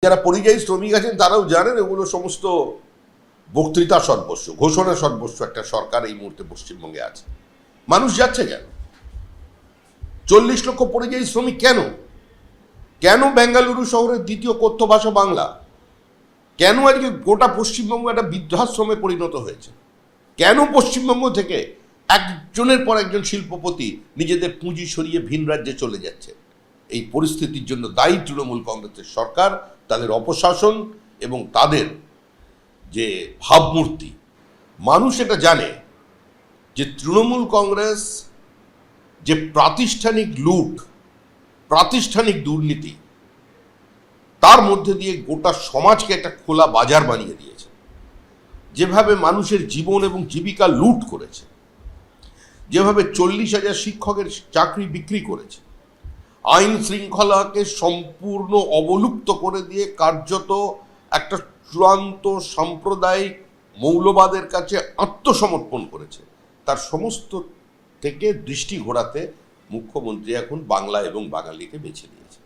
যারা পরিযায়ী শ্রমিক আছেন তারাও জানেন এগুলো সমস্ত বক্তৃতা সর্বস্ব, ঘোষণা সর্বস্ব একটা সরকার এই মুহূর্তে পশ্চিমবঙ্গে আছে। মানুষ যাচ্ছে কেন? 40 লক্ষ পরিযায়ী শ্রমিক কেন? কেন বেঙ্গালুরু শহরের দ্বিতীয় কথ্য ভাষা বাংলা? কেন আজকে গোটা পশ্চিমবঙ্গ একটা বৃদ্ধাশ্রমে পরিণত হয়েছে? কেন পশ্চিমবঙ্গ থেকে একজনের পর একজন শিল্পপতি নিজেদের পুঁজি সরিয়ে ভিন রাজ্যে চলে যাচ্ছে? এই পরিস্থিতির জন্য দায়ী তৃণমূল কংগ্রেসের সরকার, তাদের অপশাসন এবং তাদের যে ভাবমূর্তি। মানুষ এটা জানে যে তৃণমূল কংগ্রেস যে প্রাতিষ্ঠানিক লুট, প্রাতিষ্ঠানিক দুর্নীতি, তার মধ্যে দিয়ে গোটা সমাজকে একটা খোলা বাজার বানিয়ে দিয়েছে। যেভাবে মানুষের জীবন এবং জীবিকা লুট করেছে, যেভাবে 40,000 শিক্ষকের চাকরি বিক্রি করেছে, আইন শৃঙ্খলাকে সম্পূর্ণ অবলুপ্ত করে দিয়ে কার্যত একটা চূড়ান্ত সাম্প্রদায়িক মৌলবাদের কাছে আত্মসমর্পণ করেছে, তার সমস্ত থেকে দৃষ্টি ঘোরাতে মুখ্যমন্ত্রী এখন বাংলা এবং বাঙালিকে বেছে নিয়েছে।